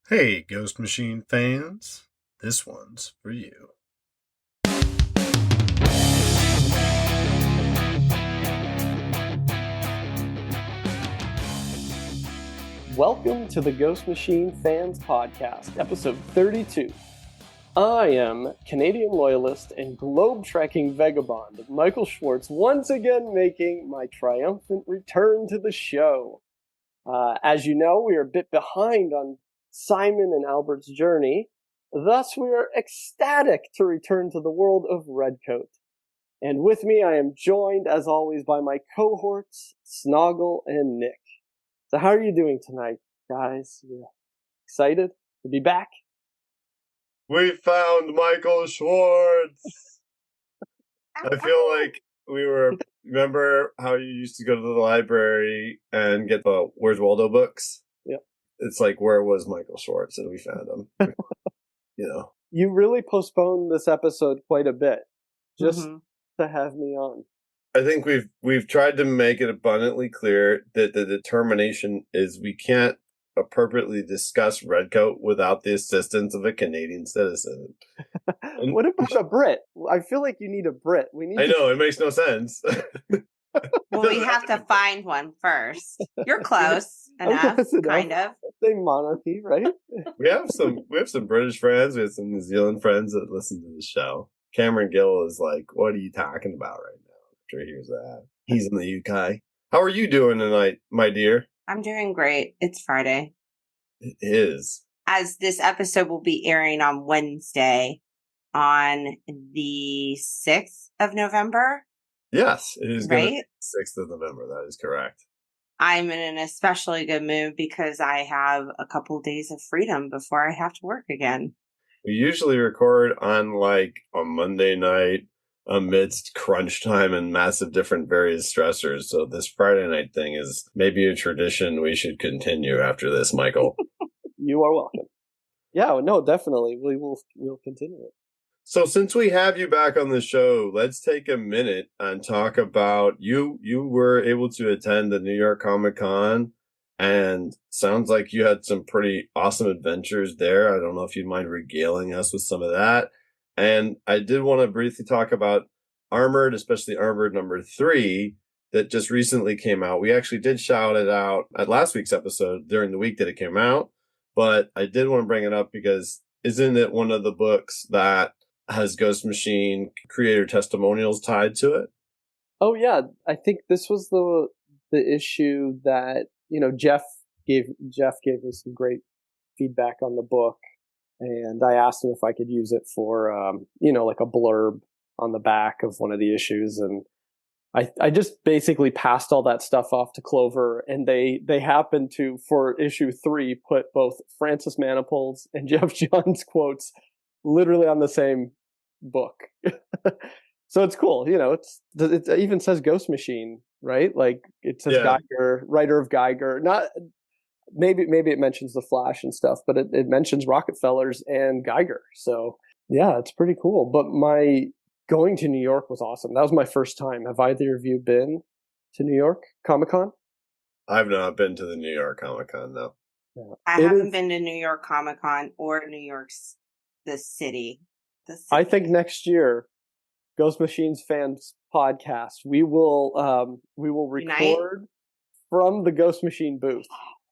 Hey, Ghost Machine fans, this one's for you. Welcome to the Ghost Machine Fans Podcast, episode 32. I am Canadian loyalist and globe-trekking vagabond Michael Schwartz, once again making my triumphant return to the show. As you know, we are a bit behind on Simon and Albert's journey, thus we are ecstatic to return to the world of Redcoat. And with me, I am joined, as always, by my cohorts, Snoggle and Nick. So how are you doing tonight, guys? You excited to be back? We found Michael Schwartz! I feel like remember how you used to go to the library and get the Where's Waldo books? Yep. It's like, where was Michael Schwartz? And we found him. You really postponed this episode quite a bit, just to have me on. I think we've tried to make it abundantly clear that the determination is we can't appropriately discuss Redcoat without the assistance of a Canadian citizen. What about a Brit? I feel like you need a Brit. I know, it makes no sense. Well, we have to find one first. You're close enough, kind of. Say monarchy, right? We have some British friends. We have some New Zealand friends that listen to the show. Cameron Gill is like, "What are you talking about right now?" After he hears that, he's in the UK. How are you doing tonight, my dear? I'm doing great. It's Friday. It is. As this episode will be airing on Wednesday, on the 6th of November. Yes, it is. Right? 6th of November. That is correct. I'm in an especially good mood because I have a couple days of freedom before I have to work again. We usually record on a Monday night amidst crunch time and massive different various stressors. So this Friday night thing is maybe a tradition we should continue after this, Michael. You are welcome. Yeah, no, definitely. We'll continue it. So since we have you back on the show, let's take a minute and talk about you. You were able to attend the New York Comic Con, and sounds like you had some pretty awesome adventures there. I don't know if you'd mind regaling us with some of that. And I did want to briefly talk about Armored, especially Armored number 3, that just recently came out. We actually did shout it out at last week's episode during the week that it came out, but I did want to bring it up because isn't it one of the books that has Ghost Machine creator testimonials tied to it? Oh yeah, I think this was the issue that, Geoff gave me some great feedback on the book, and I asked him if I could use it for like a blurb on the back of one of the issues, and I just basically passed all that stuff off to Clover, and they happened to, for issue 3, put both Francis Manipold's and Geoff Johns quotes literally on the same book. So it's cool. It even says Ghost Machine, right? Like it says Geiger, writer of Geiger. Not maybe it mentions the Flash and stuff, but it mentions Rockefellers and Geiger. So yeah, it's pretty cool. But my going to New York was awesome. That was my first time. Have either of you been to New York Comic Con? I've not been to the New York Comic Con, no. Yeah. I haven't been to New York Comic Con or New York's the city. I think next year, Ghost Machines Fans Podcast, we will record from the Ghost Machine booth.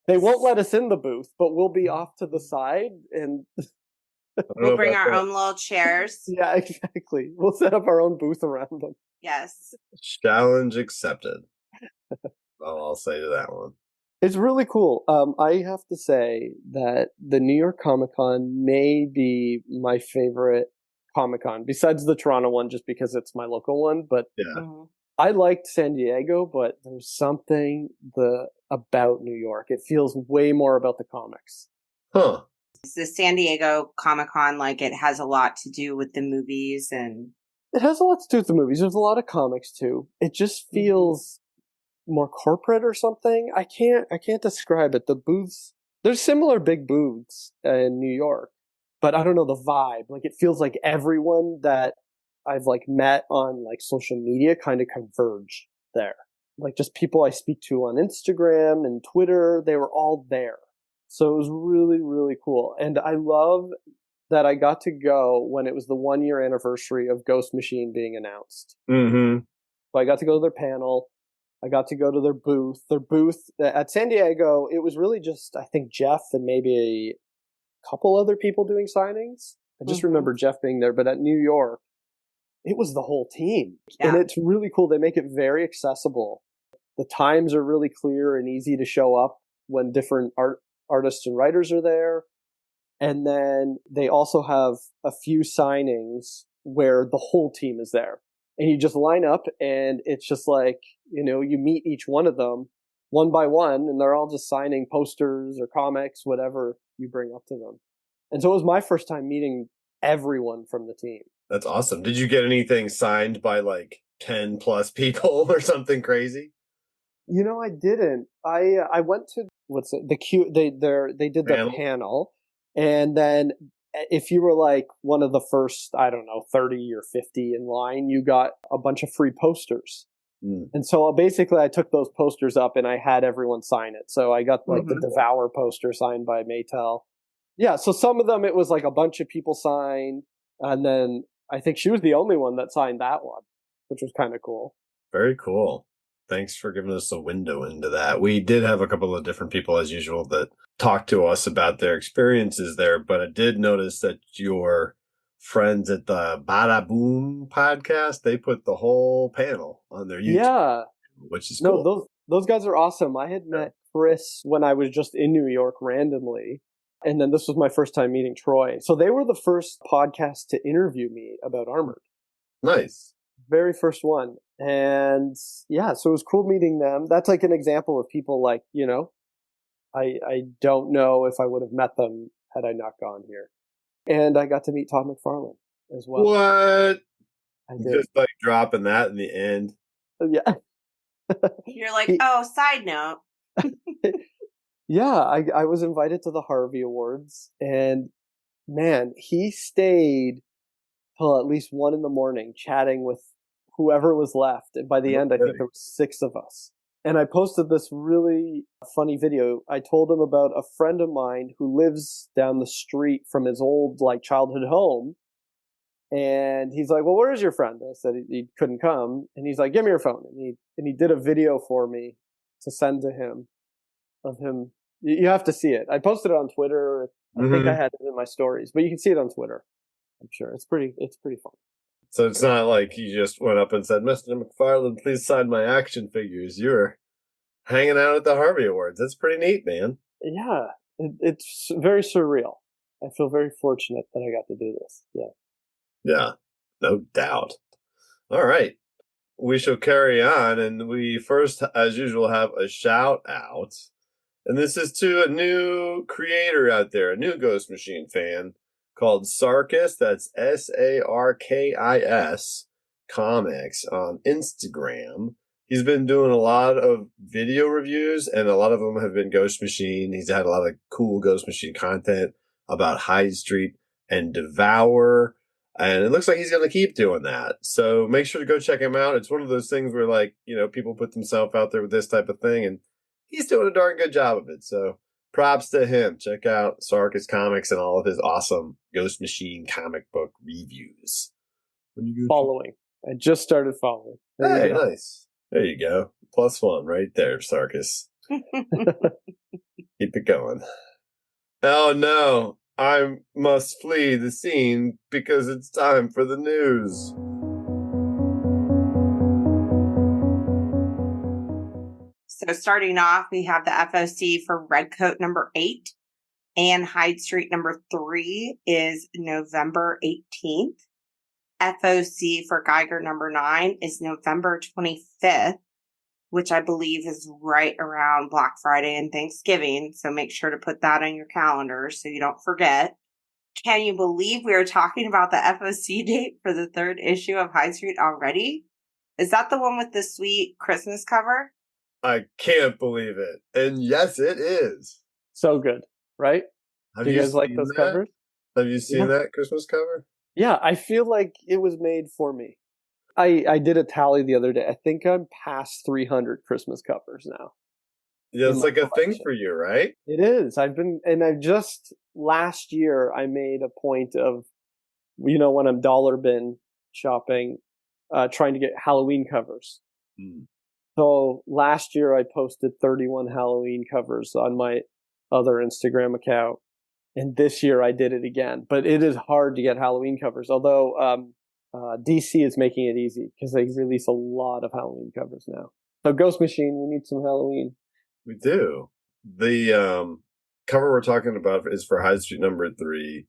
They won't let us in the booth, but we'll be off to the side and we'll bring our own little chairs. Yeah, exactly. We'll set up our own booth around them. Yes. Challenge accepted. I'll say to that one. It's really cool. I have to say that the New York Comic Con may be my favorite Comic Con, besides the Toronto one, just because it's my local one. But yeah. I liked San Diego, but there's something about New York. It feels way more about the comics. Huh. The San Diego Comic Con, it has a lot to do with the movies, and it has a lot to do with the movies. There's a lot of comics too. It just feels more corporate or something. I can't describe it. The booths, there's similar big booths in New York, but I don't know the vibe. It feels like everyone that I've met on social media kind of converge there. Just people I speak to on Instagram and Twitter, they were all there. So it was really, really cool. And I love that I got to go when it was the 1 year anniversary of Ghost Machine being announced. Mm-hmm. So I got to go to their panel. I got to go to their booth. Their booth at San Diego, it was really just, I think, Geoff and maybe a couple other people doing signings. I just remember Geoff being there. But at New York, it was the whole team. Yeah. And it's really cool. They make it very accessible. The times are really clear and easy to show up when different artists and writers are there. And then they also have a few signings where the whole team is there. And you just line up and it's just like, you meet each one of them one by one and they're all just signing posters or comics, whatever you bring up to them. And so it was my first time meeting everyone from the team. That's awesome. Did you get anything signed by like 10 plus people or something crazy? I didn't. I went to they did the panel, and then if you were like one of the first, I don't know, 30 or 50 in line, you got a bunch of free posters. And so basically I took those posters up and I had everyone sign it. So I got like the Devour poster signed by Maytel. Yeah, so some of them it was like a bunch of people signed, and then I think she was the only one that signed that one, which was kind of cool. Very cool. Thanks for giving us a window into that. We did have a couple of different people, as usual, that talked to us about their experiences there, but I did notice that your friends at the Bada Boom podcast, they put the whole panel on their YouTube, which is cool. No, those guys are awesome. I had met Chris when I was just in New York randomly, and then this was my first time meeting Troy. So they were the first podcast to interview me about Armored. Nice. Very first one. And yeah, so it was cool meeting them. That's like an example of people like, I don't know if I would have met them had I not gone here. And I got to meet Todd McFarlane as well. What? I did. Just like dropping that in the end. Yeah. You're like, side note. Yeah, I was invited to the Harvey Awards, and man, he stayed till at least 1 a.m. chatting with whoever was left. And by the end, I think there were 6 of us. And I posted this really funny video. I told him about a friend of mine who lives down the street from his old childhood home. And he's like, well, where is your friend? I said he couldn't come. And he's like, give me your phone. And he did a video for me to send to him of him. You have to see it. I posted it on Twitter. I think I had it in my stories, but you can see it on Twitter. I'm sure it's pretty fun. So it's not like you just went up and said, Mr. McFarlane, please sign my action figures. You're hanging out at the Harvey Awards. That's pretty neat, man. Yeah, it's very surreal. I feel very fortunate that I got to do this. Yeah. Yeah, no doubt. All right. We shall carry on. And we first, as usual, have a shout out. And this is to a new creator out there, a new Ghost Machine fan called Sarkis. That's Sarkis comics on Instagram. He's been doing a lot of video reviews, and a lot of them have been Ghost Machine. He's had a lot of cool Ghost Machine content about Hyde Street and Devour. And it looks like he's going to keep doing that. So make sure to go check him out. It's one of those things where, people put themselves out there with this type of thing, and he's doing a darn good job of it. So props to him. Check out Sarkis Comics and all of his awesome Ghost Machine comic book reviews. Following. I just started following. Hey, nice. There you go. +1 right there, Sarkis. Keep it going. Oh, no. I must flee the scene because it's time for the news. So starting off, we have the FOC for Redcoat number 8 and Hyde Street number 3 is November 18th. FOC for Geiger number 9 is November 25th, which I believe is right around Black Friday and Thanksgiving. So make sure to put that on your calendar so you don't forget. Can you believe we are talking about the FOC date for the 3rd issue of Hyde Street already? Is that the one with the sweet Christmas cover? I can't believe it. And yes, it is. So good, right? Do you guys like those covers? Have you seen that Christmas cover? Yeah, I feel like it was made for me. I did a tally the other day. I think I'm past 300 Christmas covers now. Yeah, in it's my like a thing collection. for you, right? It is. Last year I made a point of, when I'm dollar bin shopping, trying to get Halloween covers. Mm. So last year I posted 31 Halloween covers on my other Instagram account. And this year I did it again. But it is hard to get Halloween covers, although DC is making it easy because they release a lot of Halloween covers now. So Ghost Machine, we need some Halloween. We do. The cover we're talking about is for Hyde Street number 3.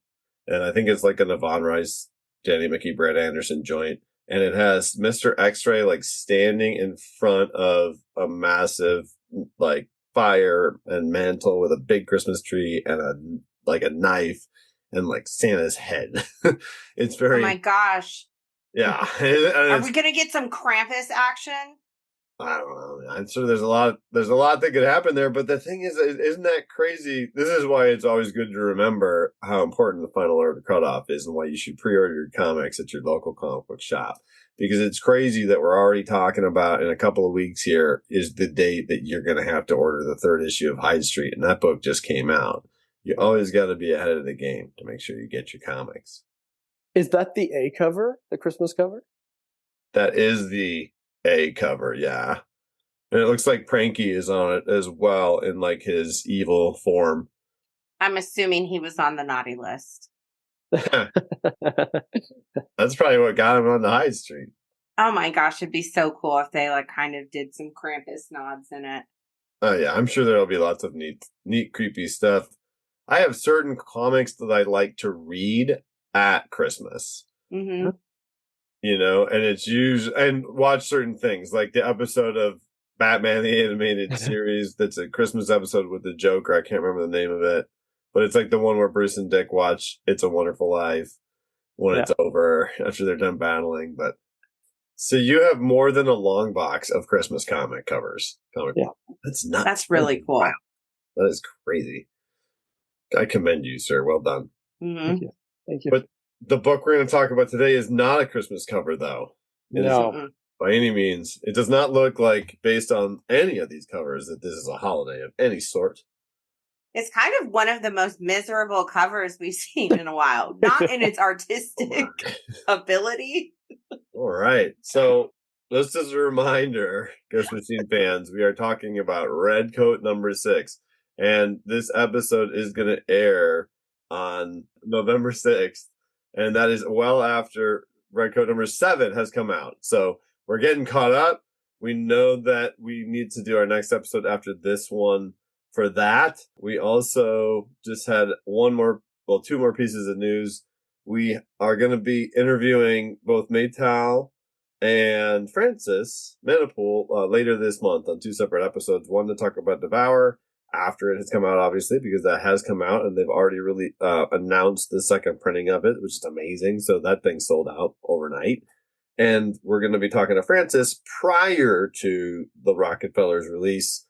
And I think it's like an Yvonne Rice, Danny Mickey, Brad Anderson joint. And it has Mr. X-Ray like standing in front of a massive like fire and mantle with a big Christmas tree and a knife and like Santa's head. It's Oh very, my gosh. yeah. Are we going to get some Krampus action? I don't know. I'm sure there's a lot that could happen there, but the thing is, isn't that crazy? This is why it's always good to remember how important the final order cutoff is and why you should pre-order your comics at your local comic book shop. Because it's crazy that we're already talking about in a couple of weeks here is the date that you're going to have to order the 3rd issue of Hyde Street. And that book just came out. You always got to be ahead of the game to make sure you get your comics. Is that the A cover, the Christmas cover? That is the A cover, yeah. And it looks like Pranky is on it as well in like his evil form. I'm assuming he was on the naughty list. That's probably what got him on the Hyde Street. Oh my gosh, it'd be so cool if they like kind of did some Krampus nods in it. Oh yeah, I'm sure there'll be lots of neat, creepy stuff. I have certain comics that I like to read at Christmas. Mm-hmm. And it's and watch certain things like the episode of Batman the Animated Series that's a Christmas episode with the Joker. I can't remember the name of it, but it's like the one where Bruce and Dick watch It's a Wonderful Life when it's over after they're done battling. But so you have more than a long box of Christmas comic covers. That's nuts. That's really cool. Wow. That is crazy. I commend you, sir. Well done. Mm-hmm. Thank you. But the book we're going to talk about today is not a Christmas cover, though. No. By any means. It does not look like, based on any of these covers, that this is a holiday of any sort. It's kind of one of the most miserable covers we've seen in a while. Not in its artistic ability. All right. So, just as a reminder, Ghost Machine fans, we are talking about Redcoat number 6. And this episode is going to air on November 6th. And that is well after Redcoat number 7 has come out. So, we're getting caught up. We know that we need to do our next episode after this one for that. We also just had two more pieces of news. We are going to be interviewing both Maytal and Francis Manipool later this month on 2 separate episodes. One to talk about Devour after it has come out, obviously, because that has come out and they've already really announced the second printing of it, which is amazing. So that thing sold out overnight. And we're going to be talking to Francis prior to the Rockefellers release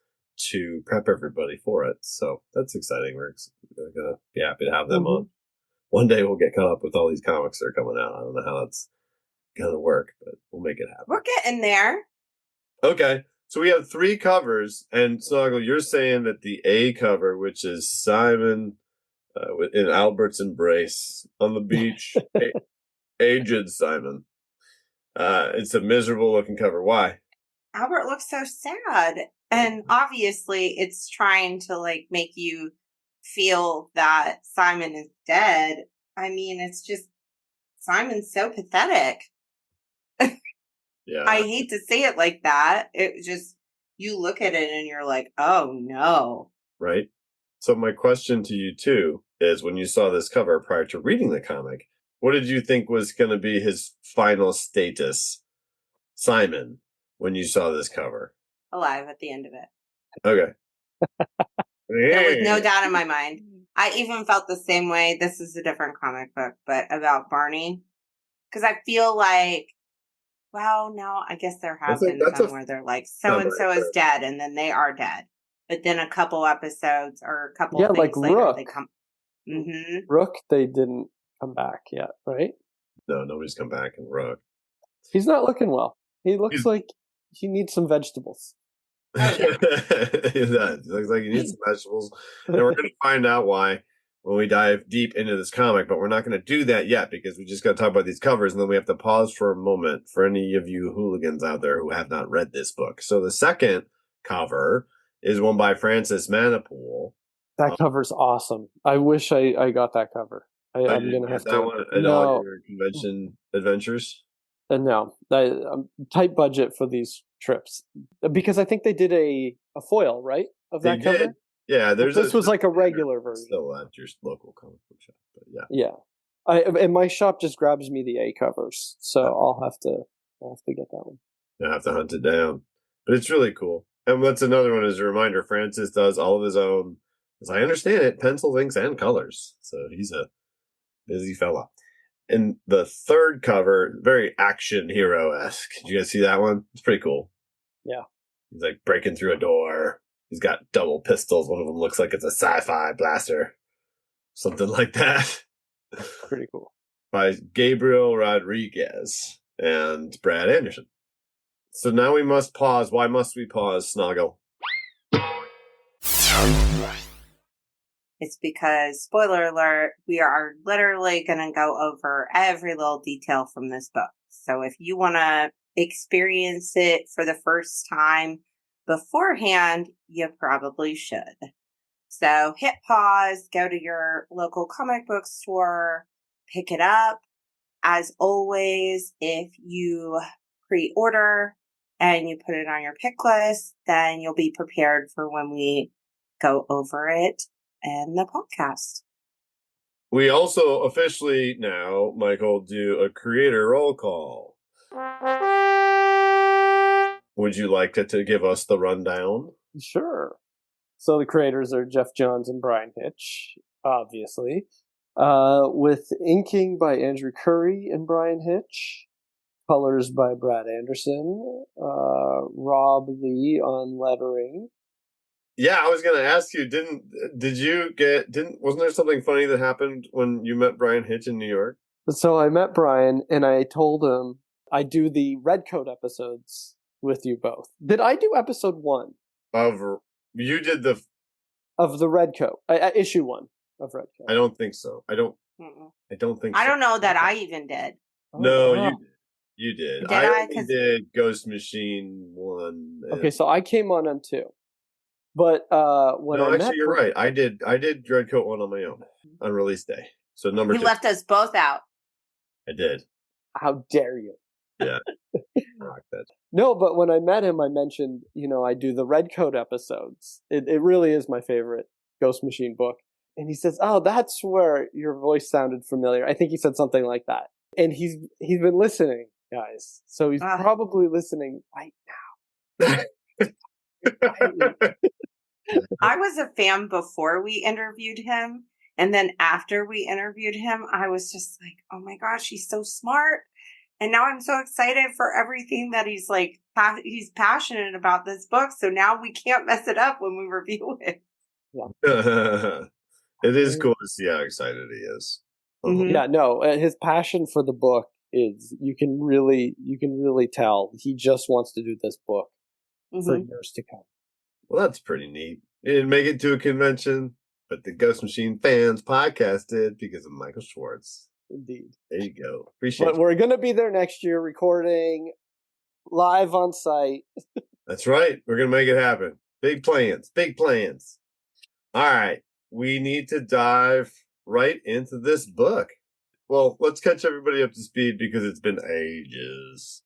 to prep everybody for it. So that's exciting. We're going to be happy to have them on. One day we'll get caught up with all these comics that are coming out. I don't know how that's going to work, but we'll make it happen. We're getting there. Okay. So we have 3 covers. And Snoggle, you're saying that the A cover, which is Simon in Albert's embrace on the beach, aged Simon. It's a miserable looking cover. Why? Albert looks so sad. And obviously it's trying to like make you feel that Simon is dead. I mean, it's just Simon's so pathetic. Yeah. I hate to say it like that. It just, you look at it and you're like, oh no. Right. So my question to you too is, when you saw this cover prior to reading the comic, what did you think was going to be his final status, Simon, when you saw this cover? Alive at the end of it. Okay. There was no doubt in my mind. I even felt the same way. This is a different comic book, but about Barney. Because I feel like, well, no, I guess there have been some where they're like, so-and-so is dead, and then they are dead. But then a couple episodes or a couple things like later, Rook. they come. Mm-hmm. Rook, they didn't come back yet, right? No, nobody's come back in Rook. He's not looking well. He looks like he needs some vegetables. Oh yeah. It does. It looks like he needs some vegetables. And we're going to find out why when we dive deep into this comic, but we're not going to do that yet because we just got to talk about these covers and then we have to pause for a moment for any of you hooligans out there who have not read this book. So the second cover is one by Francis Manipool. That cover's awesome. I wish I got that cover. I'm going to have that to. one at all your convention adventures? No, tight budget for these trips because I think they did a foil, right, of that cover. Did. Yeah, this was like a regular version. Still at your local comic book shop, but yeah. Yeah, and my shop just grabs me the A covers, so I'll have to get that one. I have to hunt it down, but it's really cool. And what's another one as a reminder, Francis does all of his own, as I understand it, pencils, inks, and colors. So he's a busy fella. And the third cover, very action hero-esque. Did you guys see that one? It's pretty cool. Yeah. He's like breaking through a door. He's got double pistols. One of them looks like it's a sci-fi blaster. Something like that. Pretty cool. By Gabriel Rodriguez and Brad Anderson. So now we must pause. Why must we pause, Snoggle? It's because, spoiler alert, we are literally going to go over every little detail from this book. So if you want to experience it for the first time beforehand, you probably should. So hit pause, go to your local comic book store, pick it up. As always, if you pre-order and you put it on your pick list, then you'll be prepared for when we go over it and the podcast. We also officially now, Michael, do a creator roll call. Would you like to give us the rundown? Sure. So the creators are Geoff Johns and Bryan Hitch, obviously, with inking by Andrew Curry and Bryan Hitch, colors by Brad Anderson, Rob Lee on lettering. Yeah, I was going to ask you, wasn't there something funny that happened when you met Bryan Hitch in New York? So I met Bryan and I told him I do the Redcoat episodes with you both. Did I do episode 1? You did of the Redcoat, issue 1 of Redcoat. I don't think so. I don't think so. I don't know that I even did. No, wow. You did. Did I did Ghost Machine 1. Okay, so I came on 2. But you're right. I did Redcoat 1 on my own on release day. So number 2. You left us both out. I did. How dare you? Yeah. Rock that. No, but when I met him, I mentioned, I do the Redcoat episodes. It really is my favorite Ghost Machine book. And he says, "Oh, that's where your voice sounded familiar." I think he said something like that. And he's been listening, guys. So he's probably listening right now. I was a fan before we interviewed him. And then after we interviewed him, I was just like, oh my gosh, he's so smart. And now I'm so excited for everything that he's like, he's passionate about this book. So now we can't mess it up when we review it. Yeah. It is cool to see how excited he is. Mm-hmm. Yeah, no, his passion for the book is, you can really tell he just wants to do this book for years to come. Well, that's pretty neat. He didn't make it to a convention, but the Ghost Machine fans podcast did because of Michael Schwartz. Indeed. There you go. Appreciate it. But we're going to be there next year recording live on site. That's right. We're going to make it happen. Big plans. Big plans. All right. We need to dive right into this book. Well, let's catch everybody up to speed because it's been ages.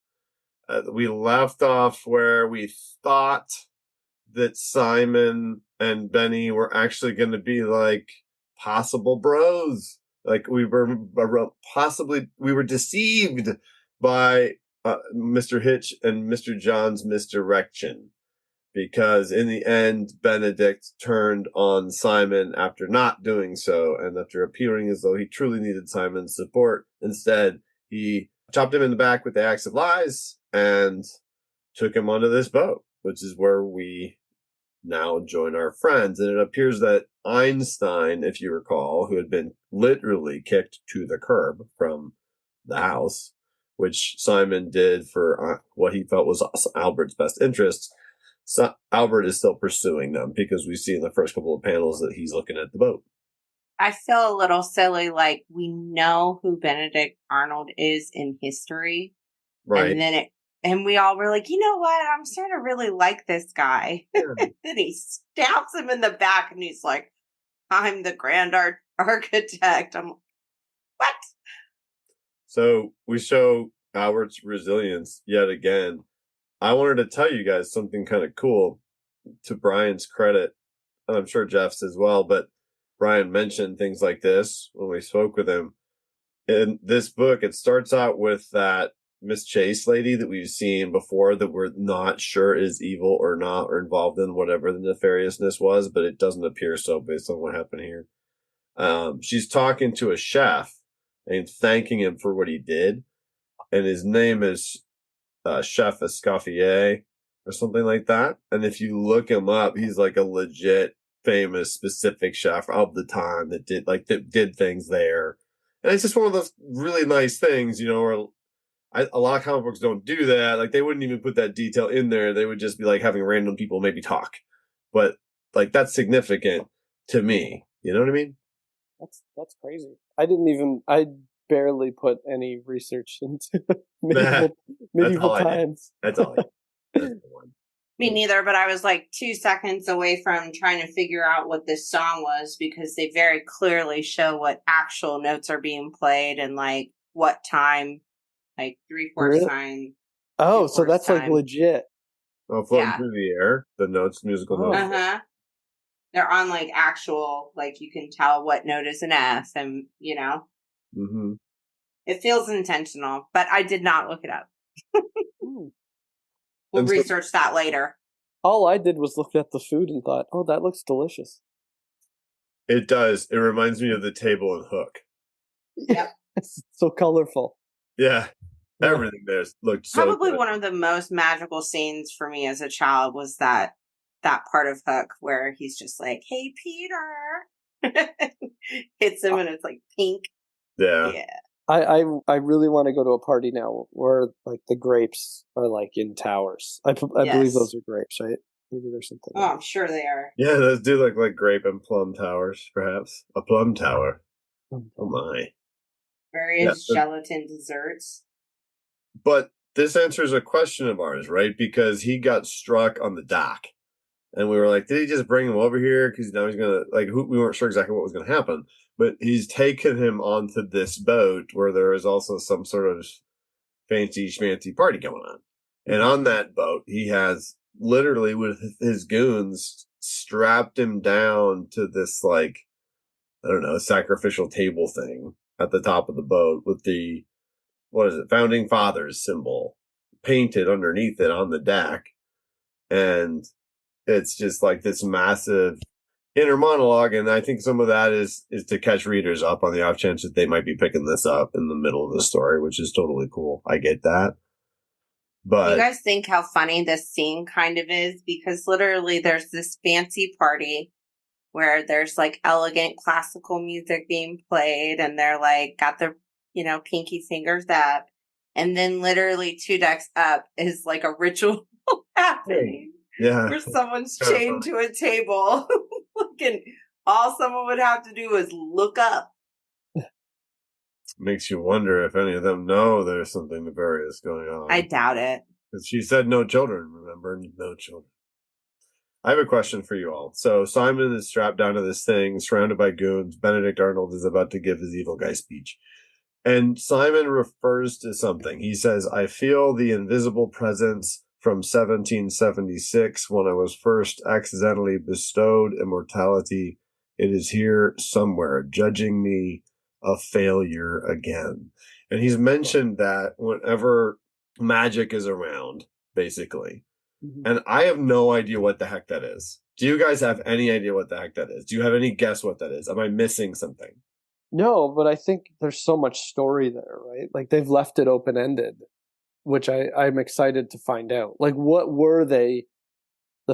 We left off where we thought that Simon and Benny were actually going to be like possible bros. Like we were deceived by Mr. Hitch and Mr. John's misdirection, because in the end, Benedict turned on Simon after not doing so, and after appearing as though he truly needed Simon's support. Instead, he chopped him in the back with the axe of lies and took him onto this boat, which is where we now join our friends. And it appears that Einstein, if you recall, who had been literally kicked to the curb from the house, which Simon did for what he felt was Albert's best interests, So Albert is still pursuing them because we see in the first couple of panels that he's looking at the boat. I feel a little silly, like we know who Benedict Arnold is in history. Right. And we all were like, you know what? I'm starting to really like this guy. Yeah. Then he stabs him in the back and he's like, I'm the grand architect. I'm like, what? So we show Albert's resilience yet again. I wanted to tell you guys something kind of cool to Brian's credit. And I'm sure Jeff's as well, but Brian mentioned things like this when we spoke with him. In this book, it starts out with that Miss Chase lady that we've seen before that we're not sure is evil or not, or involved in whatever the nefariousness was, but it doesn't appear so based on what happened here. She's talking to a chef and thanking him for what he did. And his name is Chef Escoffier or something like that. And if you look him up, he's like a legit famous specific chef of the time that did things there. And it's just one of those really nice things, where a lot of comic books don't do that. Like, they wouldn't even put that detail in there. They would just be like having random people maybe talk. But like, that's significant to me. You know what I mean? That's crazy. I barely put any research into medieval times. That's all. That's the one. Me neither, but I was like 2 seconds away from trying to figure out what this song was, because they very clearly show what actual notes are being played and like what time, like 3/4 Really? time. Oh, so that's time. like legit. Oh, floating through the air, the notes, musical notes. Uh-huh. They're on like actual, like you can tell what note is an F, and Mm-hmm. It feels intentional, but I did not look it up. We'll research that later. All I did was look at the food and thought, oh, that looks delicious. It does. It reminds me of the table and Hook. Yep. It's so colorful. Yeah. Everything there looked so Probably good. One of the most magical scenes for me as a child was that part of Hook where he's just like, hey, Peter. Hits him and it's like pink. Yeah. I really want to go to a party now where like the grapes are like in towers. I believe those are grapes, right? Maybe there's something. Oh, I'm sure they are. Yeah, those do look like grape and plum towers, perhaps. A plum tower. Oh my. Various gelatin desserts. But this answers a question of ours, right? Because he got struck on the dock. And we were like, did he just bring him over here? Because now he's going to, we weren't sure exactly what was going to happen. But he's taken him onto this boat where there is also some sort of fancy schmancy party going on. And on that boat, he has literally with his goons strapped him down to this, like, I don't know, sacrificial table thing at the top of the boat with the, Founding Fathers symbol painted underneath it on the deck. And it's just like this massive inner monologue, and I think some of that is to catch readers up on the off chance that they might be picking this up in the middle of the story, which is totally cool. I get that. But you guys think how funny this scene kind of is? Because literally there's this fancy party where there's like elegant classical music being played, and they're like got their pinky fingers up, and then literally 2 decks up is like a ritual happening. Yeah. Where someone's chained to a table. And all someone would have to do is look up. Makes you wonder if any of them know there's something nefarious going on. I doubt it. Because she said no children, remember? No children. I have a question for you all. So Simon is strapped down to this thing, surrounded by goons. Benedict Arnold is about to give his evil guy speech. And Simon refers to something. He says, I feel the invisible presence from 1776 when I was first accidentally bestowed immortality. It is here somewhere, judging me a failure again. And he's mentioned that whenever magic is around, basically. Mm-hmm. And I have no idea what the heck that is. Do you guys have any idea what the heck that is? Do you have any guess what that is? Am I missing something? No, but I think there's so much story there, right? Like they've left it open-ended, which I'm excited to find out. Like, what were the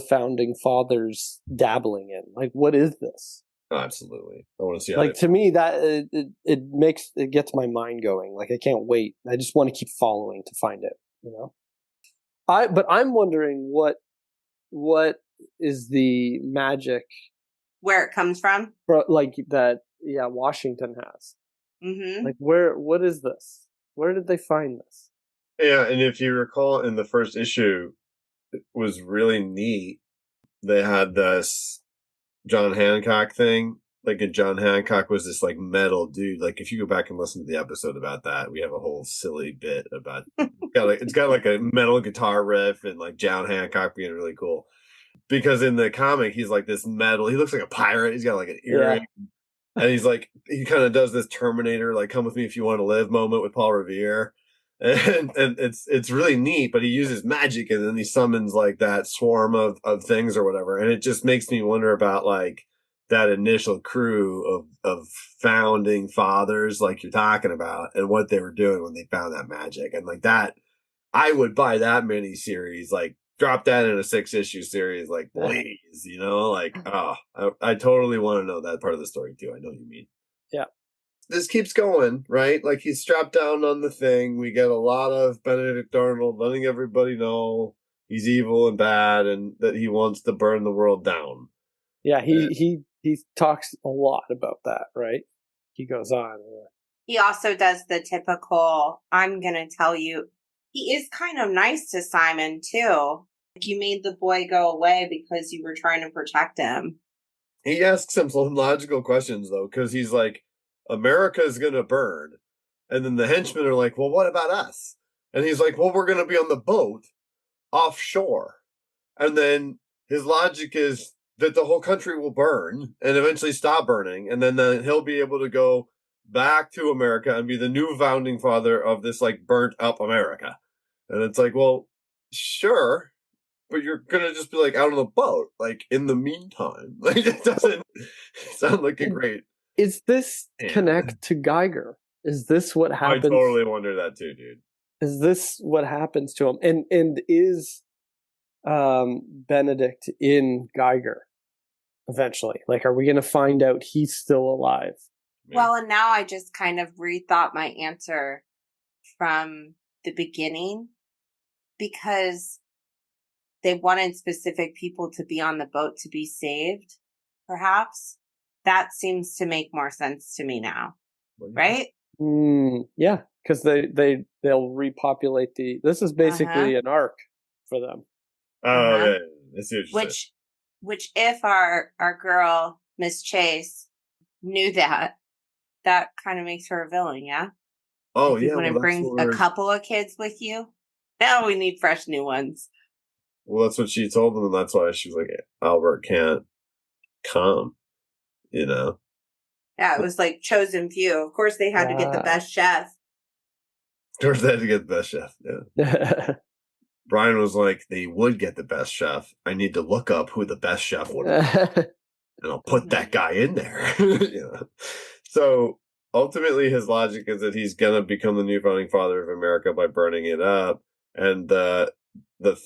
founding fathers dabbling in? Like, what is this? Oh, absolutely. I want to see. Like, to me, that it gets my mind going. Like, I can't wait. I just want to keep following to find it. But I'm wondering what what is the magic Where it comes from? like that? Yeah, Washington has. Mm-hmm. Like, what is this? Where did they find this? Yeah, and if you recall in the first issue, it was really neat. They had this John Hancock thing. Like, and John Hancock was this like metal dude. Like, if you go back and listen to the episode about that, we have a whole silly bit about it's got like a metal guitar riff and like John Hancock being really cool. Because in the comic, he's like this metal. He looks like a pirate. He's got like an earring, and he's like he kind of does this Terminator, like "Come with me if you want to live" moment with Paul Revere, and it's really neat. But he uses magic, and then he summons like that swarm of things or whatever, and it just makes me wonder about like that initial crew of founding fathers, like you're talking about, and what they were doing when they found that magic, and like that. I would buy that mini series, like drop that in a 6-issue series, like please, like I totally want to know that part of the story too. I know what you mean. Yeah. This keeps going, right? Like he's strapped down on the thing. We get a lot of Benedict Arnold letting everybody know he's evil and bad and that he wants to burn the world down. Yeah, he talks a lot about that, right? He goes on. He also does the typical, I'm going to tell you, he is kind of nice to Simon too. Like you made the boy go away because you were trying to protect him. He asks him some logical questions though, because he's like, America is going to burn. And then the henchmen are like, well, what about us? And he's like, well, we're going to be on the boat offshore. And then his logic is that the whole country will burn and eventually stop burning. And then he'll be able to go back to America and be the new founding father of this like burnt up America. And it's like, well, sure, but you're gonna just be like out on the boat, like in the meantime. Like it doesn't sound like a great. Is this connect to Geiger? Is this what happens? I totally wonder that too, dude. Is this what happens to him? And is Benedict in Geiger eventually? Like, are we going to find out he's still alive? Well, and now I just kind of rethought my answer from the beginning because they wanted specific people to be on the boat to be saved, perhaps. That seems to make more sense to me now, right? Yeah, because they'll repopulate this is basically an arc for them. Oh, yeah. I see what you're saying. Which if our girl, Miss Chase, knew that kind of makes her a villain, yeah? Oh, if yeah. You want to bring a couple of kids with you? Now we need fresh new ones. Well, that's what she told them, and that's why she was like, Albert can't come, Yeah, it was like chosen few. Of course, they had to get the best chef. Of course, they had to get the best chef, yeah. Brian was like, they would get the best chef. I need to look up who the best chef would be. And I'll put that guy in there. So ultimately his logic is that he's going to become the new founding father of America by burning it up. And the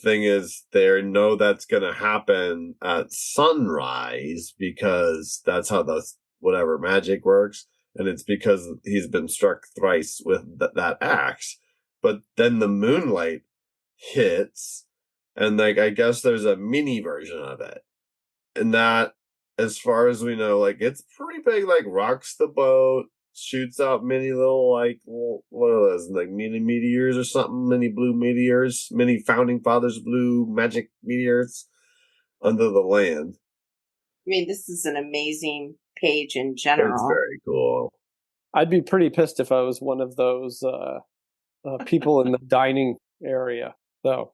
thing is they know that's going to happen at sunrise because that's how the whatever magic works. And it's because he's been struck thrice with that axe. But then the moonlight hits and like I guess there's a mini version of it, and that as far as we know, like it's pretty big, like rocks the boat, shoots out many little like what are those, like mini meteors or something, mini blue meteors, mini founding fathers blue magic meteors under the land. I mean, this is an amazing page in general. It's very cool. I'd be pretty pissed if I was one of those people in the dining area, though.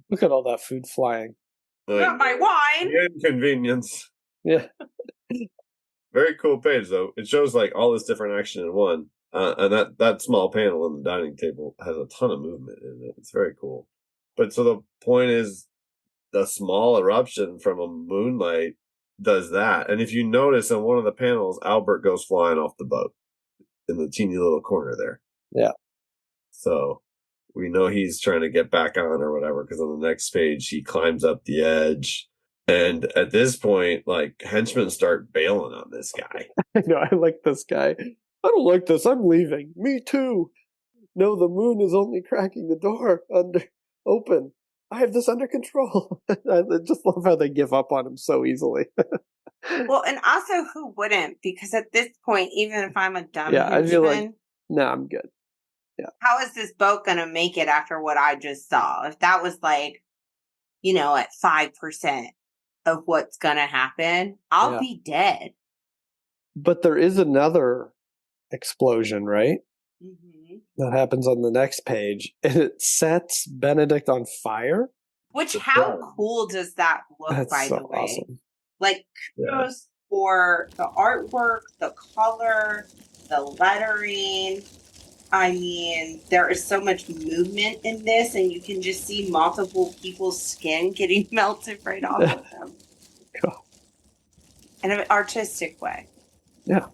Look at all that food flying. Not my wine. Inconvenience. Yeah. Very cool page, though. It shows like all this different action in one. And that small panel on the dining table has a ton of movement in it. It's very cool. But so the point is, the small eruption from a moonlight does that. And if you notice in one of the panels, Albert goes flying off the boat in the teeny little corner there. Yeah. So we know he's trying to get back on or whatever, because on the next page, he climbs up the edge. And at this point, like, henchmen start bailing on this guy. I know, I like this guy. I don't like this. I'm leaving. Me too. No, the moon is only cracking the door open. I have this under control. I just love how they give up on him so easily. Well, and also who wouldn't? Because at this point, even if I'm a dumb Yeah, I feel like, henchman, no, I'm good. Yeah. how is this boat going to make it after what I just saw? If that was like, you know, at 5% of what's going to happen, I'll Yeah. be dead. But there is another explosion, right? Mm-hmm. That happens on the next page. And it sets Benedict on fire. Which, how cool does that look, That's by so the way? awesome. Like, kudos for the artwork, the color, the lettering. I mean, there is so much movement in this, and you can just see multiple people's skin getting melted right off of them. In an artistic way. Yeah.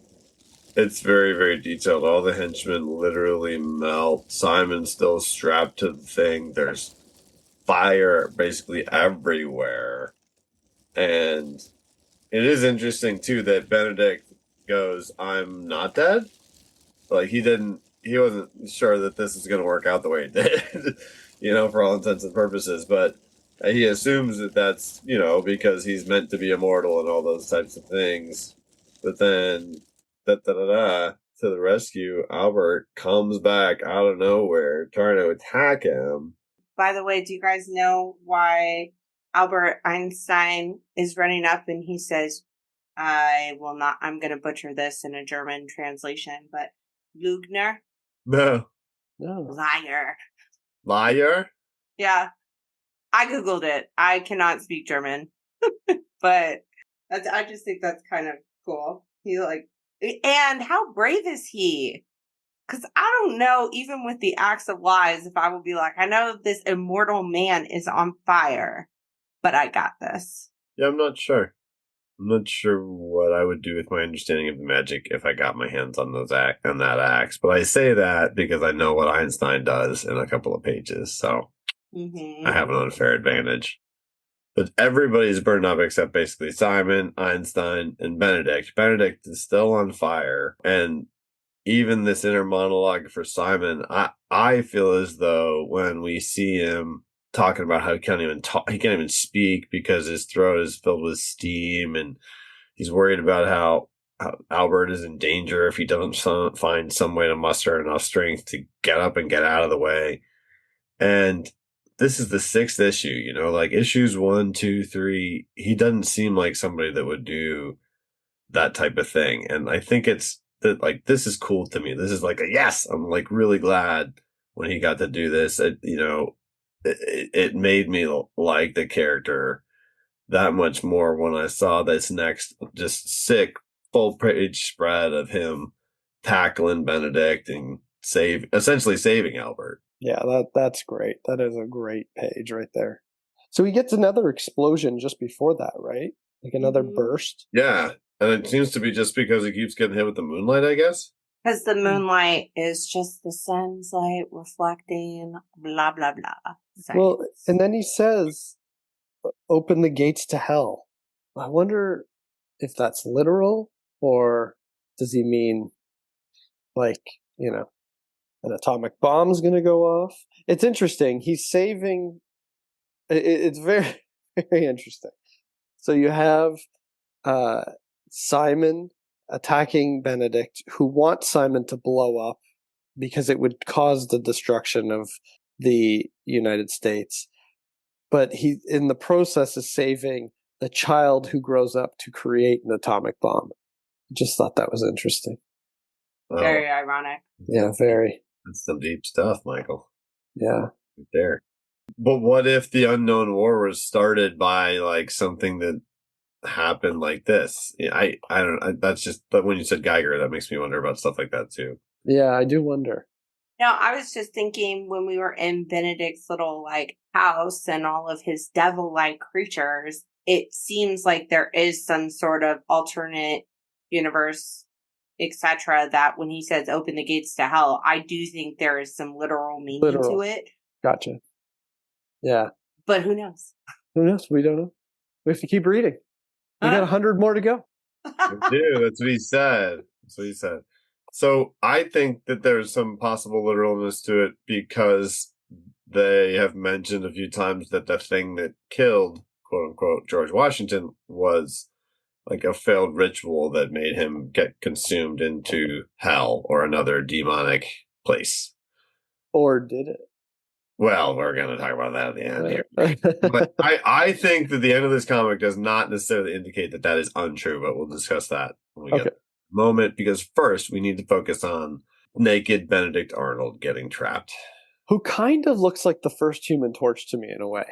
It's very, very detailed. All the henchmen literally melt. Simon's still strapped to the thing. There's fire basically everywhere. And it is interesting, too, that Benedict goes, I'm not dead. Like, he wasn't sure that this is going to work out the way it did, for all intents and purposes. But he assumes that that's, because he's meant to be immortal and all those types of things. But then, to the rescue, Albert comes back out of nowhere trying to attack him. By the way, do you guys know why Albert Einstein is running up and he says, I'm going to butcher this in a German translation, but Lügner? No. Liar. Liar? Yeah. I Googled it. I cannot speak German, but I just think that's kind of cool. And how brave is he? Because I don't know, even with the acts of lies, if I would be like, I know this immortal man is on fire, but I got this. Yeah, I'm not sure. I'm not sure what I would do with my understanding of the magic if I got my hands on that axe. But I say that because I know what Einstein does in a couple of pages, so I have an unfair advantage. But everybody's burned up except basically Simon, Einstein, and Benedict. Benedict is still on fire, and even this inner monologue for Simon, I feel as though when we see him talking about how he can't even speak because his throat is filled with steam, and he's worried about how Albert is in danger if he doesn't find some way to muster enough strength to get up and get out of the way. And this is the 6th issue, like issues 1, 2, 3. He doesn't seem like somebody that would do that type of thing. And I think it's that, like, this is cool to me. This is like a yes. I'm like really glad when he got to do this. It made me like the character that much more when I saw this next just sick full page spread of him tackling Benedict and essentially saving Albert. Yeah, that's great. That is a great page right there. So he gets another explosion just before that, right? Like another burst. Yeah, and it seems to be just because he keeps getting hit with the moonlight, I guess. Because the moonlight is just the sun's light reflecting, blah, blah, blah. Sorry. Well, and then he says, open the gates to hell. I wonder if that's literal, or does he mean like, an atomic bomb is going to go off? It's interesting. He's saving. It's very, very interesting. So you have Simon attacking Benedict, who wants Simon to blow up because it would cause the destruction of the United States. But he, in the process, is saving the child who grows up to create an atomic bomb. Just thought that was interesting. Very ironic. Yeah, very. That's some deep stuff, Michael. Yeah. Right there. But what if the unknown war was started by like something that happened like this? I don't know. That's just, but when you said Geiger, that makes me wonder about stuff like that too. Yeah, I do wonder. No, I was just thinking when we were in Benedict's little house and all of his devil-like creatures, it seems like there is some sort of alternate universe, etc., that when he says open the gates to hell, I do think there is some literal meaning to it. Gotcha. Yeah. But who knows? Who knows? We don't know. We have to keep reading. We got 100 more to go. We do. That's what he said. So I think that there's some possible literalness to it because they have mentioned a few times that the thing that killed, quote unquote, George Washington was like a failed ritual that made him get consumed into hell or another demonic place. Or did it? Well, we're going to talk about that at the end here. But I think that the end of this comic does not necessarily indicate that that is untrue, but we'll discuss that when we get a moment, because first we need to focus on naked Benedict Arnold getting trapped. Who kind of looks like the first Human Torch to me in a way.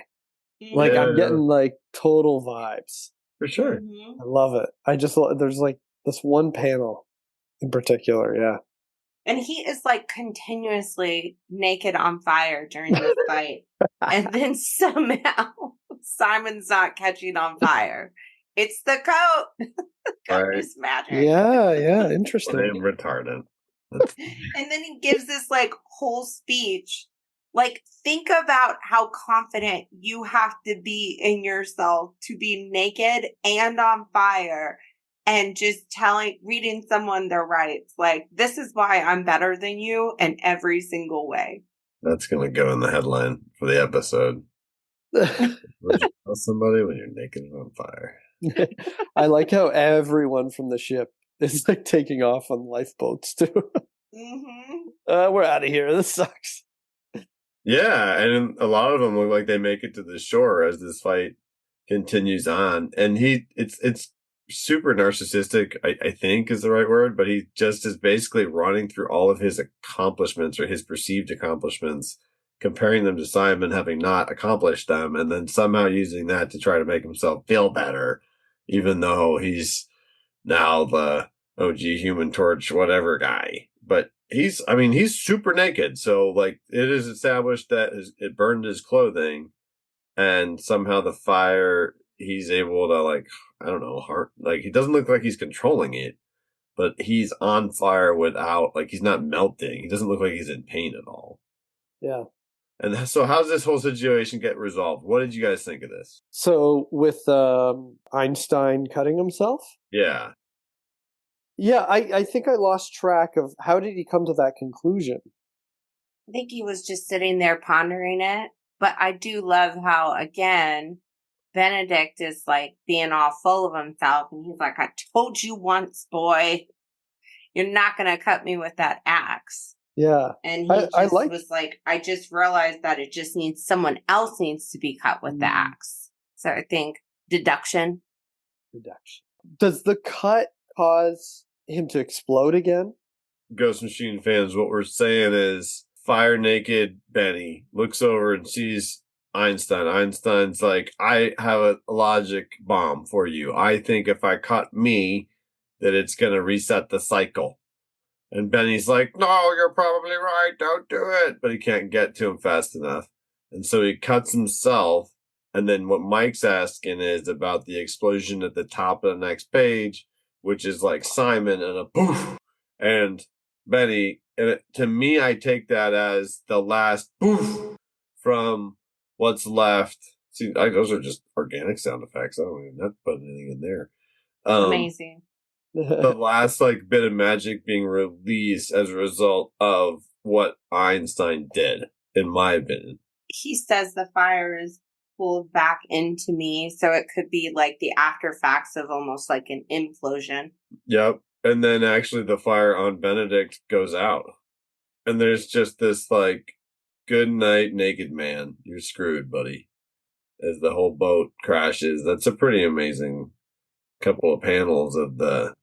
Like, I'm getting, like, total vibes. For sure. I love it. There's, like, this one panel in particular, yeah. And he is, like, continuously naked on fire during this fight. And then somehow Simon's not catching on fire. It's the coat. The coat is magic. Yeah, interesting. I'm retarded. And then he gives this, like, whole speech. Like, think about how confident you have to be in yourself to be naked and on fire and just reading someone their rights. Like, this is why I'm better than you in every single way. That's going to go in the headline for the episode. Would you tell somebody when you're naked and on fire? I like how everyone from the ship is, like, taking off on lifeboats, too. We're out of here. This sucks. Yeah, and a lot of them look like they make it to the shore as this fight continues on. And it's super narcissistic, I think is the right word, but he just is basically running through all of his accomplishments or his perceived accomplishments, comparing them to Simon having not accomplished them, and then somehow using that to try to make himself feel better, even though he's now the OG Human Torch whatever guy. But he's super naked, so like it is established that it burned his clothing, and somehow the fire, he's able to, like, I don't know, like he doesn't look like he's controlling it, but he's on fire without, like, he's not melting. He doesn't look like he's in pain at all. Yeah. And so how's this whole situation get resolved? What did you guys think of this? So with Einstein cutting himself? Yeah. Yeah, I think I lost track of how did he come to that conclusion? I think he was just sitting there pondering it. But I do love how, again, Benedict is, like, being all full of himself. And he's like, I told you once, boy, you're not going to cut me with that axe. Yeah. And he was like, I just realized that it just needs, someone else needs to be cut with the axe. So I think deduction. Does the cut cause him to explode again? Ghost Machine fans, what we're saying is fire naked Benny looks over and sees Einstein. Einstein's like, I have a logic bomb for you. I think if I cut me, that it's going to reset the cycle. And Benny's like, no, you're probably right. Don't do it. But he can't get to him fast enough. And so he cuts himself. And then what Mike's asking is about the explosion at the top of the next page, which is like Simon and a poof. And Benny, and to me, I take that as the last poof from what's left. See, those are just organic sound effects. I don't even have to put anything in there. Amazing. The last, like, bit of magic being released as a result of what Einstein did, in my opinion. He says the fire is pulled back into me, so it could be like the after facts of almost like an implosion. Yep. And then actually the fire on Benedict goes out. And there's just this, like, good night, naked man. You're screwed, buddy. As the whole boat crashes. That's a pretty amazing couple of panels of the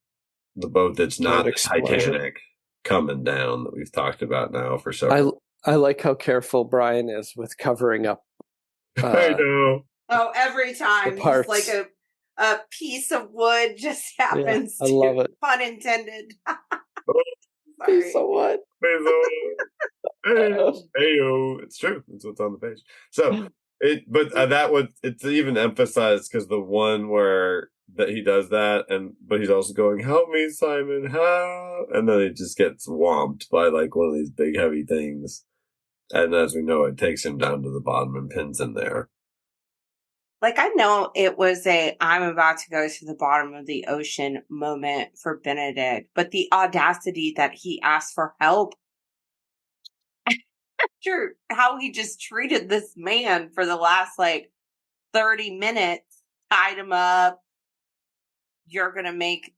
boat that's not the Titanic coming down that we've talked about now for several. I like how careful Brian is with covering up. I know. Oh, every time. Just like a piece of wood just happens I love it. Pun intended. Piece of wood. Hey-o. It's true. That's what's on the page. So, it's even emphasized because the one where that he does that, but he's also going, help me, Simon, help, and then he just gets swamped by like one of these big heavy things, and as we know, it takes him down to the bottom and pins him there. Like, I know it was I'm about to go to the bottom of the ocean moment for Benedict, but the audacity that he asked for help. Sure, how he just treated this man for the last 30 minutes, tied him up. You're going to make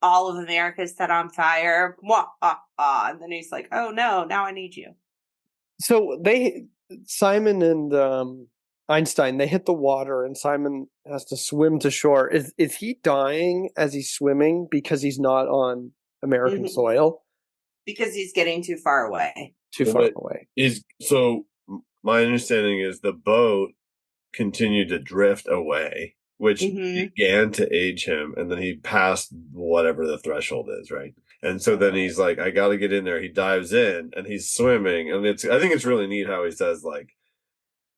all of America set on fire. Wah, ah, ah. And then he's like, oh no, now I need you. So Simon and Einstein, they hit the water and Simon has to swim to shore. Is he dying as he's swimming because he's not on American soil? Because he's getting too far away. So my understanding is the boat continued to drift away, which began to age him, and then he passed whatever the threshold is, right? And so then he's like, I gotta get in there. He dives in and he's swimming, and I think it's really neat how he says, like,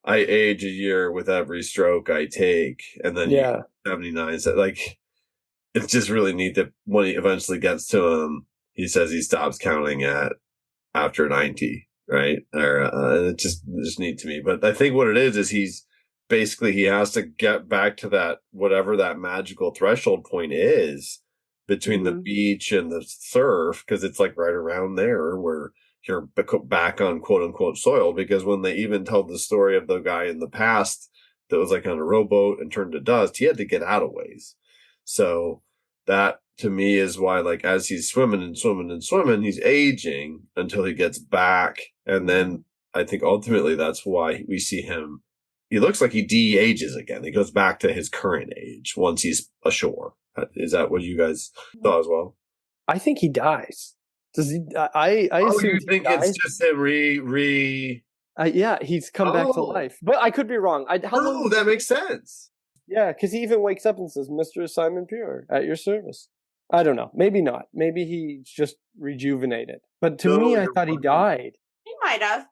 I age a year with every stroke I take, and then 79. So, like, it's just really neat that when he eventually gets to him, he says he stops counting after 90, right? Or it's just neat to me. But I think what it is he has to get back to that, whatever that magical threshold point is between the beach and the surf, because it's like right around there where you're back on quote unquote soil. Because when they even told the story of the guy in the past that was like on a rowboat and turned to dust, he had to get out of ways. So that to me is why, like, as he's swimming and swimming and swimming, he's aging until he gets back. And then I think ultimately that's why we see him. He looks like he de-ages again. He goes back to his current age once he's ashore. Is that what you guys thought as well? I think he dies. Does he? I assume you think it's just him yeah, he's come back to life. But I could be wrong. That makes sense. Yeah, because he even wakes up and says, Mr. Simon Pure, at your service. I don't know. Maybe not. Maybe he's just rejuvenated. But to me, I thought he died. He might have.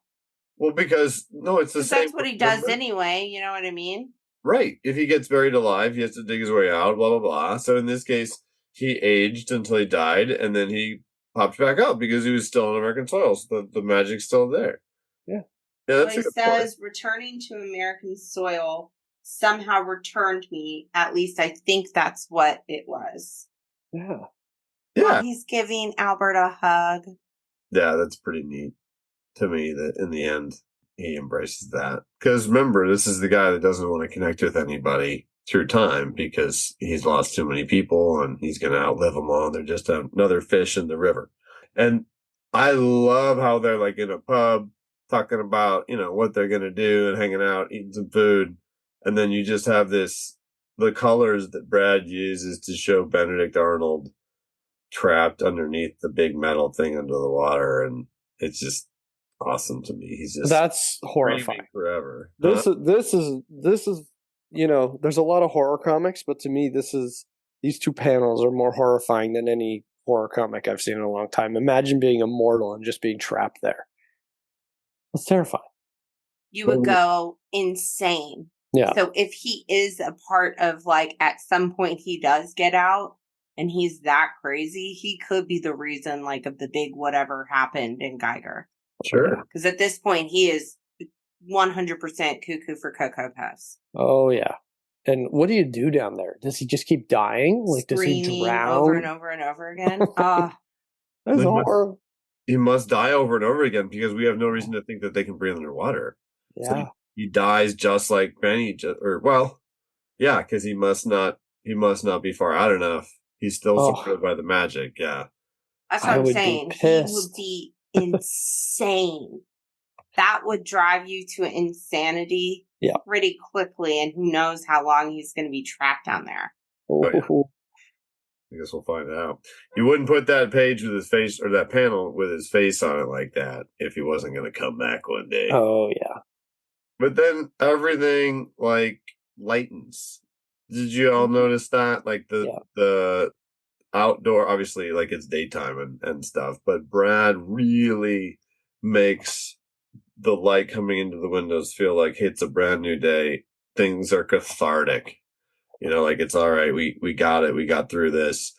Well, because, no, it's the same. That's what he does anyway. You know what I mean? Right. If he gets buried alive, he has to dig his way out, blah, blah, blah. So in this case, he aged until he died, and then he pops back up because he was still on American soil. So the magic's still there. Yeah. Yeah, that's he says, returning to American soil somehow returned me. At least I think that's what it was. Yeah. Yeah. He's giving Albert a hug. Yeah, that's pretty neat to me that in the end he embraces that. Because remember, this is the guy that doesn't want to connect with anybody through time because he's lost too many people and he's going to outlive them all. They're just another fish in the river. And I love how they're like in a pub talking about, what they're going to do and hanging out, eating some food. And then you just have the colors that Brad uses to show Benedict Arnold trapped underneath the big metal thing under the water. And it's just awesome to me. He's just that's horrifying forever. This is there's a lot of horror comics, but to me these two panels are more horrifying than any horror comic I've seen in a long time. Imagine being immortal and just being trapped there. It's terrifying. You would go insane. Yeah. So if he is a part of, at some point he does get out and he's that crazy, he could be the reason, of the big whatever happened in Geiger. Sure. Because at this point he is 100% cuckoo for Cocoa Puffs. Oh, yeah. And what do you do down there? Does he just keep dying? Does he drown? Over and over and over again? That's horrible. He must die over and over again because we have no reason to think that they can breathe underwater. Yeah. So he dies just like Benny, because he must not be far out enough. He's still supported by the magic. Yeah. That's what I'm saying. He would be insane. That would drive you to insanity pretty quickly, and who knows how long he's going to be trapped down there. Oh, yeah. I guess we'll find out. You wouldn't put that page with his face, or that panel with his face on it like that if he wasn't going to come back one day. Oh, yeah. But then everything, lightens. Did you all notice that? The outdoor, obviously, it's daytime and stuff, but Brad really makes the light coming into the windows feel like it's a brand new day. Things are cathartic. It's all right. We got it. We got through this.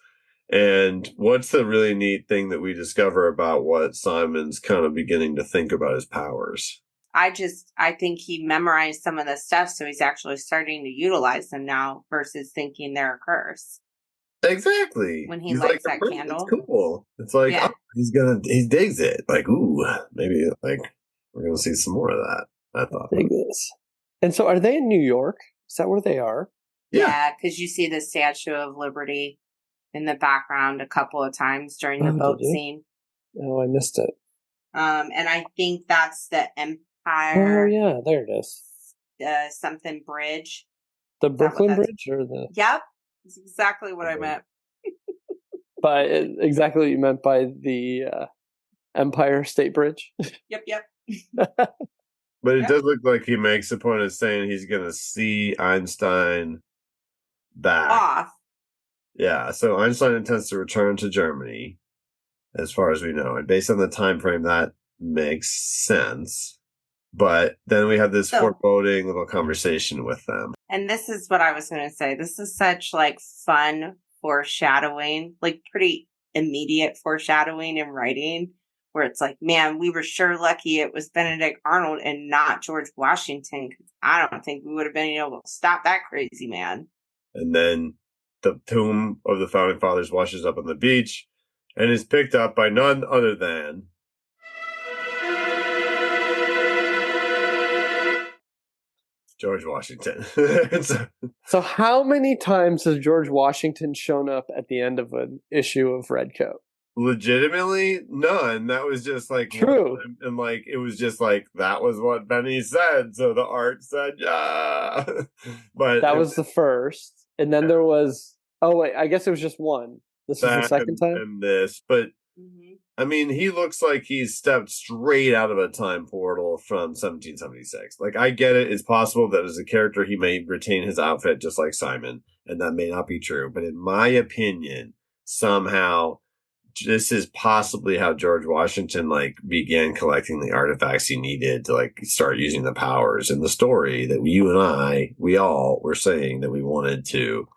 And what's the really neat thing that we discover about what Simon's kind of beginning to think about his powers? I think he memorized some of the stuff, so he's actually starting to utilize them now versus thinking they're a curse. Exactly. When he lights that candle. It's cool. It's he digs it. Ooh, maybe We're going to see some more of that. I thought. Dig this. And so, are they in New York? Is that where they are? Yeah, because you see the Statue of Liberty in the background a couple of times during the boat scene. Oh, I missed it. And I think that's the Empire. Oh, yeah, there it is. Something bridge. The Brooklyn Bridge or the? Yep, that's exactly what I meant. Exactly what you meant by the Empire State Bridge. Yep. But it does look like he makes a point of saying he's going to see Einstein back. Off. Yeah, so Einstein intends to return to Germany, as far as we know. And based on the time frame, that makes sense. But then we have this foreboding little conversation with them. And this is what I was going to say. This is such like fun foreshadowing, like pretty immediate foreshadowing in writing, where it's like, man, we were sure lucky it was Benedict Arnold and not George Washington. Cause I don't think we would have been able to stop that crazy man. And then the tomb of the Founding Fathers washes up on the beach and is picked up by none other than George Washington. So how many times has George Washington shown up at the end of an issue of Redcoat? Legitimately, none. That was just like true. And like it was just like that was what Benny said. So the art said, yeah. But that was the first. And then there was I guess it was just one. This is the second time? And this. But I mean, he looks like he's stepped straight out of a time portal from 1776. Like, I get it. It's possible that as a character, he may retain his outfit just like Simon, and that may not be true. But in my opinion, somehow, this is possibly how George Washington, like, began collecting the artifacts he needed to, like, start using the powers in the story that you and we all were saying that we wanted to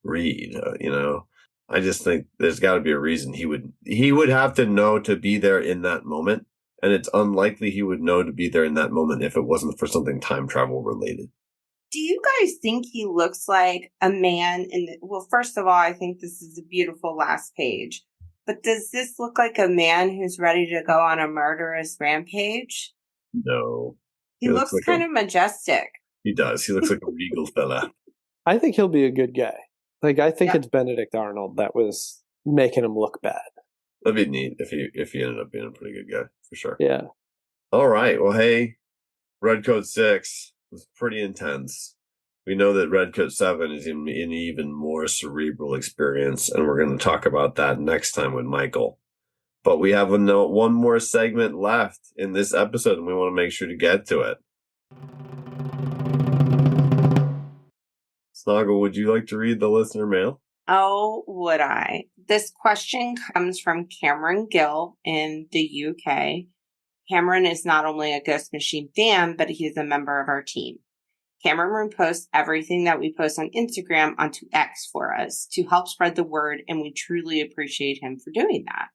read, you know? I just think there's got to be a reason he would have to know to be there in that moment, and it's unlikely he would know to be there in that moment if it wasn't for something time travel related. Do you guys think he looks like a man well, first of all, I think this is a beautiful last page, but does this look like a man who's ready to go on a murderous rampage? No. He looks like kind of majestic. He does. He looks like a regal fella. I think he'll be a good guy. Like, I think it's Benedict Arnold that was making him look bad. That'd be neat if he ended up being a pretty good guy, for sure. Yeah. All right. Well, hey, Redcoat 6 was pretty intense. We know that Redcoat 7 is an even more cerebral experience, and we're going to talk about that next time with Michael. But we have one more segment left in this episode, and we want to make sure to get to it. Snoggle, would you like to read the listener mail? Oh, would I? This question comes from Cameron Gill in the UK. Cameron is not only a Ghost Machine fan, but he is a member of our team. Cameron reposts everything that we post on Instagram onto X for us to help spread the word, and we truly appreciate him for doing that.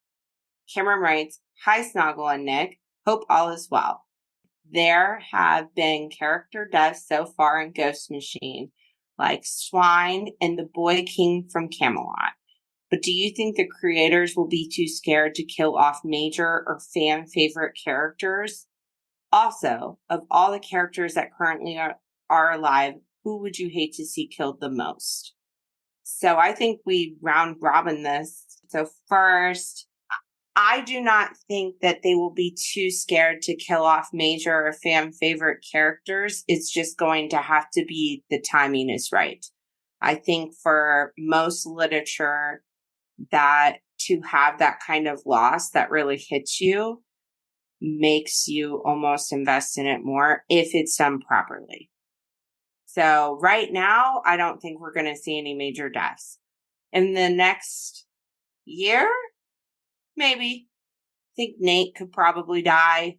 Cameron writes, "Hi, Snoggle and Nick. Hope all is well. There have been character deaths so far in Ghost Machine, like Swine and the Boy King from Camelot. But do you think the creators will be too scared to kill off major or fan favorite characters? Also, of all the characters that currently are alive, who would you hate to see killed the most?" So I think we round robin this. So first, I do not think that they will be too scared to kill off major or fan favorite characters. It's just going to have to be the timing is right. I think for most literature, that to have that kind of loss that really hits you makes you almost invest in it more if it's done properly. So right now, I don't think we're going to see any major deaths. In the next year, maybe. I think Nate could probably die.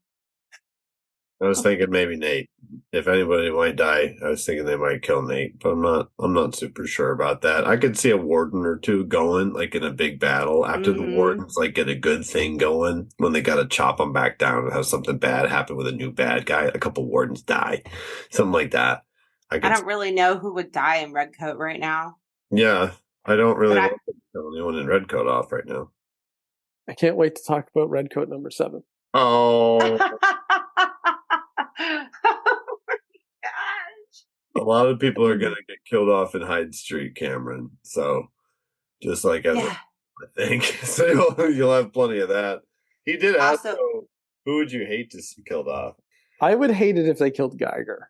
I was thinking maybe Nate. If anybody might die, I was thinking they might kill Nate, but I'm not super sure about that. I could see a warden or two going, like in a big battle after the wardens like get a good thing going when they gotta chop them back down and have something bad happen with a new bad guy. A couple wardens die, something like that. I don't really know who would die in Redcoat right now. Yeah, I don't really want to kill anyone in Redcoat off right now. I can't wait to talk about Redcoat number 7. Oh. Oh my gosh. A lot of people are going to get killed off in Hyde Street, Cameron. So just like as Yeah. I think. So you'll have plenty of that. He did ask, Also, though, who would you hate to see killed off? I would hate it if they killed Geiger.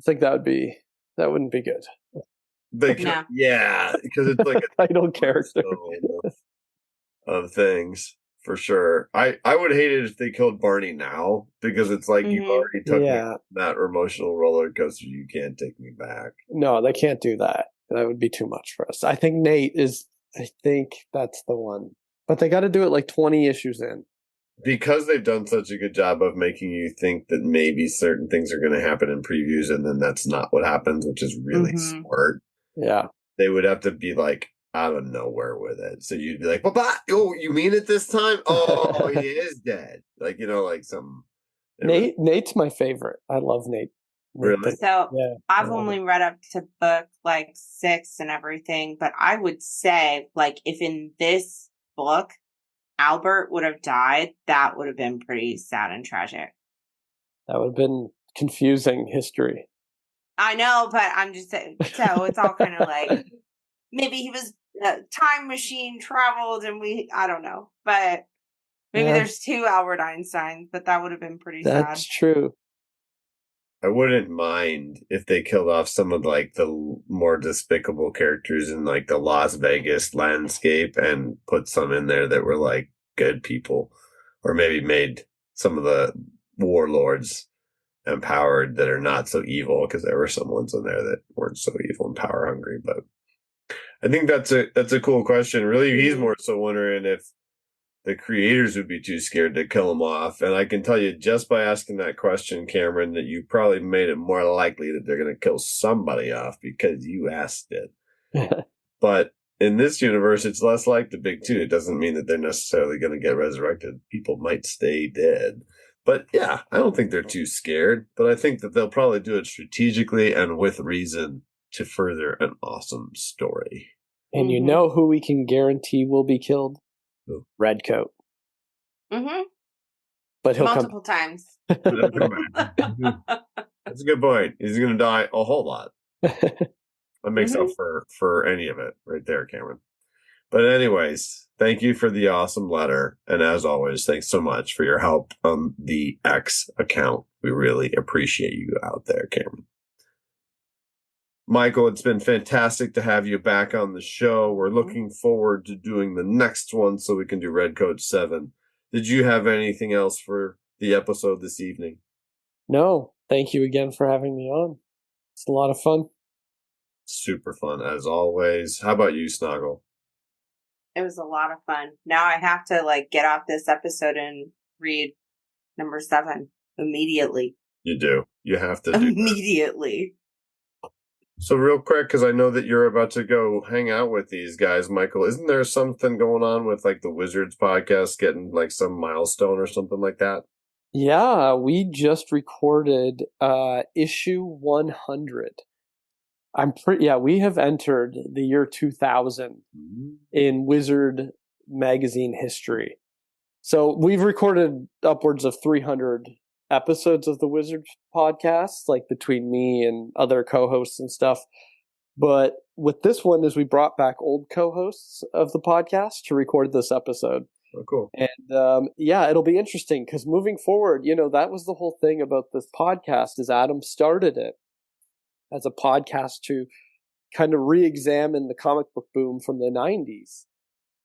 I think that wouldn't be good. No. Yeah, because it's like a Title character of things for sure. I would hate it if they killed Barney now because it's like you've already took me on that emotional roller coaster. You can't take me back. No, they can't do that. That would be too much for us. I think Nate is. I think that's the one, but they got to do it like 20 issues in. Because they've done such a good job of making you think that maybe certain things are going to happen in previews and then that's not what happens, which is really smart. Yeah. They would have to be like out of nowhere with it. So you'd be like, oh, you mean it this time? Oh, he is dead. Like, like some. Nate's my favorite. I love Nate. Really? So I've only read up to book like 6 and everything, but I would say like if in this book Albert would have died, that would have been pretty sad and tragic. That would have been confusing history. I know, but I'm just saying. So it's all kind of like maybe he was time machine traveled, and I don't know, but maybe there's 2 Albert Einsteins, but that would have been pretty sad. That's true. I wouldn't mind if they killed off some of like the more despicable characters in like the Las Vegas landscape and put some in there that were like good people, or maybe made some of the warlords empowered that are not so evil, because there were some ones in there that weren't so evil and power hungry. But I think that's a cool question. Really, he's more so wondering if the creators would be too scared to kill him off. And I can tell you just by asking that question, Cameron, that you probably made it more likely that they're going to kill somebody off because you asked it. But in this universe, it's less like the big two. It doesn't mean that they're necessarily going to get resurrected. People might stay dead. But yeah, I don't think they're too scared. But I think that they'll probably do it strategically and with reason to further an awesome story. And you know who we can guarantee will be killed? Redcoat. But he'll multiple times. That's a good point. He's going to die a whole lot. That makes up for any of it right there, Cameron. But anyways, thank you for the awesome letter. And as always, thanks so much for your help on the X account. We really appreciate you out there, Cameron. Michael, it's been fantastic to have you back on the show. We're looking forward to doing the next one so we can do Redcoat 7. Did you have anything else for the episode this evening? No. Thank you again for having me on. It's a lot of fun. Super fun, as always. How about you, Snoggle? It was a lot of fun. Now I have to get off this episode and read number 7 immediately. You do. You have to do immediately. So real quick, because I know that you're about to go hang out with these guys, Michael, isn't there something going on with the Wizards podcast getting some milestone or something like that? Yeah, we just recorded issue 100. We have entered the year 2000 in Wizard magazine history. So we've recorded upwards of 300 episodes of the Wizards podcast, between me and other co-hosts and stuff. But with this one is we brought back old co-hosts of the podcast to record this episode. Oh, cool. And it'll be interesting because moving forward, that was the whole thing about this podcast is Adam started it as a podcast to kind of re-examine the comic book boom from the 90s.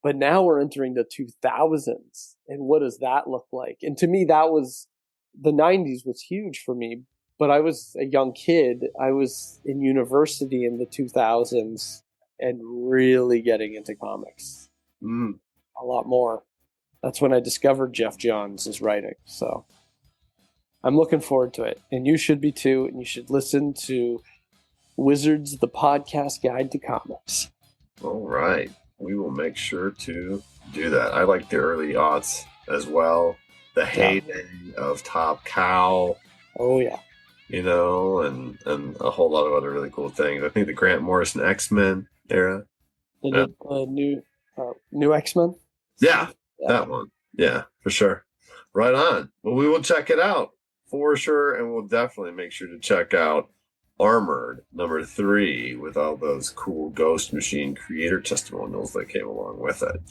But now we're entering the 2000s. And what does that look like? And to me, the 90s was huge for me, but I was a young kid. I was in university in the 2000s and really getting into comics a lot more. That's when I discovered Geoff Johns' writing. So I'm looking forward to it. And you should be too. And you should listen to Wizards, the podcast guide to comics. All right. We will make sure to do that. I like the early aughts as well. The heyday of Top Cow. Oh, yeah. And a whole lot of other really cool things. I think the Grant Morrison X-Men era. The new X-Men? Yeah, that one. Yeah, for sure. Right on. Well, we will check it out. for sure. And we'll definitely make sure to check out Armored number 3 with all those cool Ghost Machine creator testimonials that came along with it.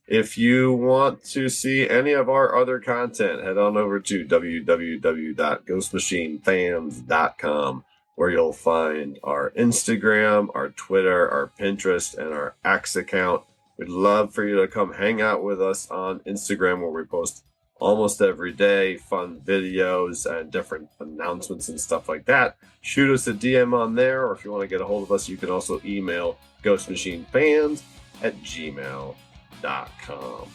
If you want to see any of our other content, head on over to www.ghostmachinefans.com, where you'll find our Instagram, our Twitter, our Pinterest, and our X account. We'd love for you to come hang out with us on Instagram, where we post almost every day fun videos and different announcements and stuff like that. Shoot us a DM on there, or if you want to get a hold of us, you can also email ghostmachinefans@gmail.com.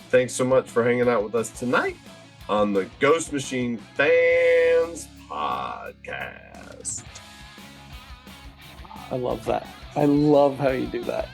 Thanks so much for hanging out with us tonight on the Ghost Machine Fans Podcast. I love that. I love how you do that.